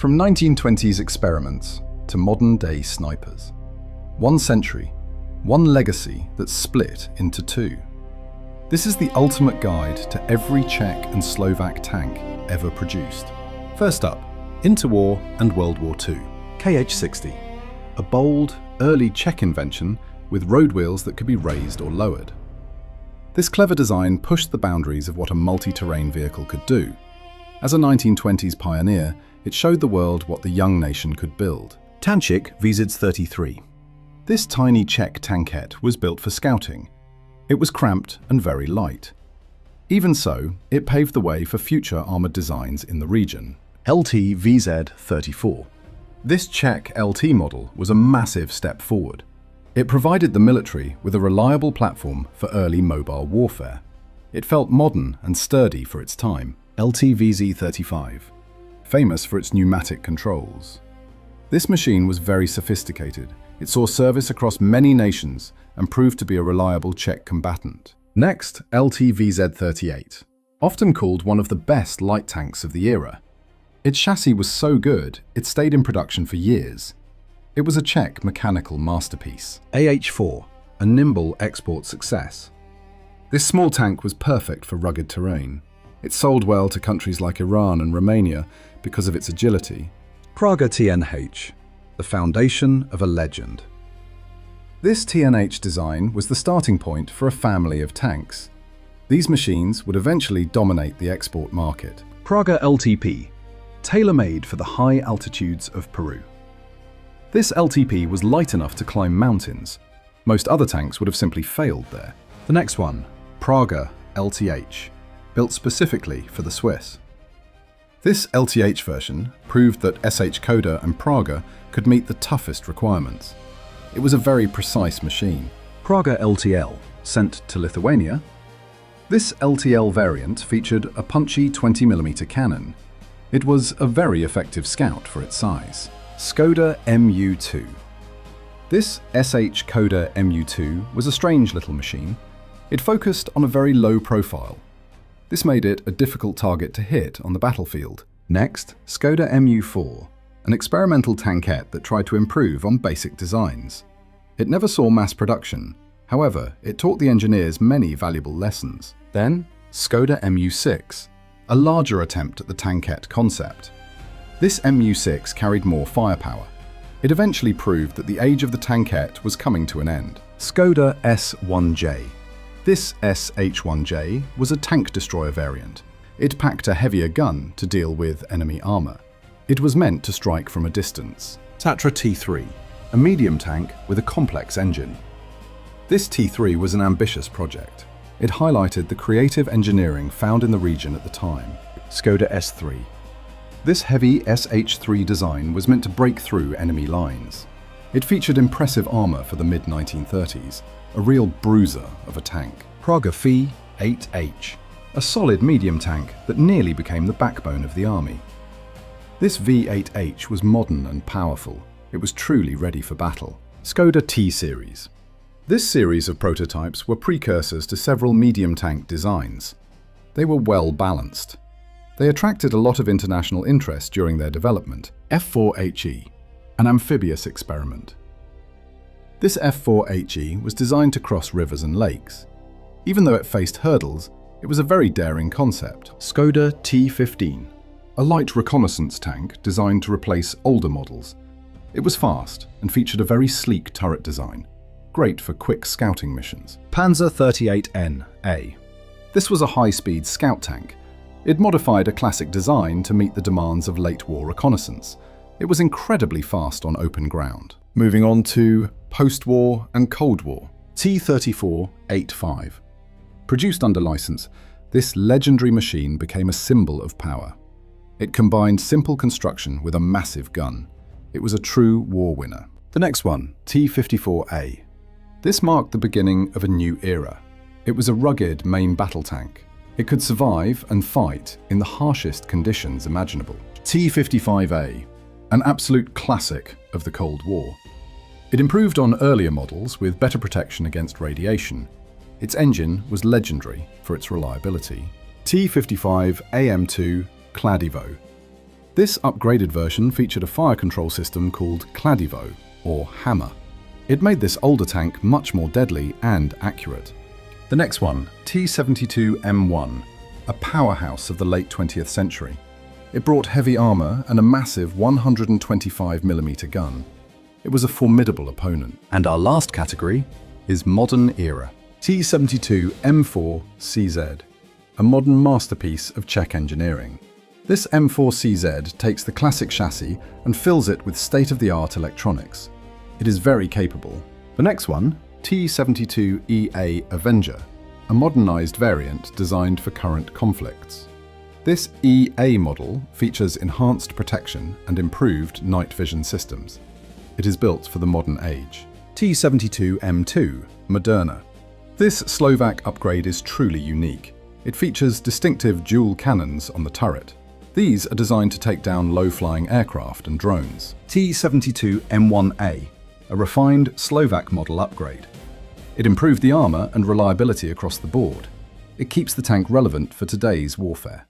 From 1920s experiments to modern-day snipers. 1 century, one legacy that's split into 2. This is the ultimate guide to every Czech and Slovak tank ever produced. First up, interwar and World War II. KH-60, a bold, early Czech invention with road wheels that could be raised or lowered. This clever design pushed the boundaries of what a multi-terrain vehicle could do. As a 1920s pioneer, it showed the world what the young nation could build. Tančík VZ-33. This tiny Czech tankette was built for scouting. It was cramped and very light. Even so, it paved the way for future armoured designs in the region. LT VZ-34. This Czech LT model was a massive step forward. It provided the military with a reliable platform for early mobile warfare. It felt modern and sturdy for its time. LT VZ-35. Famous for its pneumatic controls. This machine was very sophisticated. It saw service across many nations and proved to be a reliable Czech combatant. Next, LT VZ-38, often called one of the best light tanks of the era. Its chassis was so good, it stayed in production for years. It was a Czech mechanical masterpiece. AH-4, a nimble export success. This small tank was perfect for rugged terrain. It sold well to countries like Iran and Romania because of its agility. Praga TNH, the foundation of a legend. This TNH design was the starting point for a family of tanks. These machines would eventually dominate the export market. Praga LTP, tailor-made for the high altitudes of Peru. This LTP was light enough to climb mountains. Most other tanks would have simply failed there. The next one, Praga LTH, built specifically for the Swiss. This LTH version proved that SH Škoda and Praga could meet the toughest requirements. It was a very precise machine. Praga LTL, sent to Lithuania. This LTL variant featured a punchy 20mm cannon. It was a very effective scout for its size. Škoda MU2. This SH Škoda MU2 was a strange little machine. It focused on a very low profile. This made it a difficult target to hit on the battlefield. Next, Škoda MU4, an experimental tankette that tried to improve on basic designs. It never saw mass production. However, it taught the engineers many valuable lessons. Then, Škoda MU6, a larger attempt at the tankette concept. This MU6 carried more firepower. It eventually proved that the age of the tankette was coming to an end. Škoda S1J. This SH1J was a tank destroyer variant. It packed a heavier gun to deal with enemy armour. It was meant to strike from a distance. Tatra T3, a medium tank with a complex engine. This T3 was an ambitious project. It highlighted the creative engineering found in the region at the time. Škoda S3. This heavy SH3 design was meant to break through enemy lines. It featured impressive armour for the mid-1930s, a real bruiser of a tank. Praga Phi 8H, a solid medium tank that nearly became the backbone of the army. This V8H was modern and powerful. It was truly ready for battle. Škoda T-Series. This series of prototypes were precursors to several medium tank designs. They were well balanced. They attracted a lot of international interest during their development. F4HE, an amphibious experiment. This F4HE was designed to cross rivers and lakes. Even though it faced hurdles, it was a very daring concept. Škoda T15, a light reconnaissance tank designed to replace older models. It was fast and featured a very sleek turret design, great for quick scouting missions. Panzer 38N-A. This was a high-speed scout tank. It modified a classic design to meet the demands of late-war reconnaissance. It was incredibly fast on open ground. Moving on to post-war and Cold War. T-34-85. Produced under license, this legendary machine became a symbol of power. It combined simple construction with a massive gun. It was a true war winner. The next one, T-54A. This marked the beginning of a new era. It was a rugged main battle tank. It could survive and fight in the harshest conditions imaginable. T-55A, an absolute classic of the Cold War. It improved on earlier models with better protection against radiation. Its engine was legendary for its reliability. T-55 AM2 Kladivo. This upgraded version featured a fire control system called Kladivo, or Hammer. It made this older tank much more deadly and accurate. The next one, T-72M1, a powerhouse of the late 20th century. It brought heavy armor and a massive 125mm gun. It was a formidable opponent. And our last category is modern era. T-72M4CZ, a modern masterpiece of Czech engineering. This M4CZ takes the classic chassis and fills it with state-of-the-art electronics. It is very capable. The next one, T-72EA Avenger, a modernized variant designed for current conflicts. This EA model features enhanced protection and improved night vision systems. It is built for the modern age. T-72M2 Moderna. This Slovak upgrade is truly unique. It features distinctive dual cannons on the turret. These are designed to take down low-flying aircraft and drones. T-72M1A, a refined Slovak model upgrade. It improved the armor and reliability across the board. It keeps the tank relevant for today's warfare.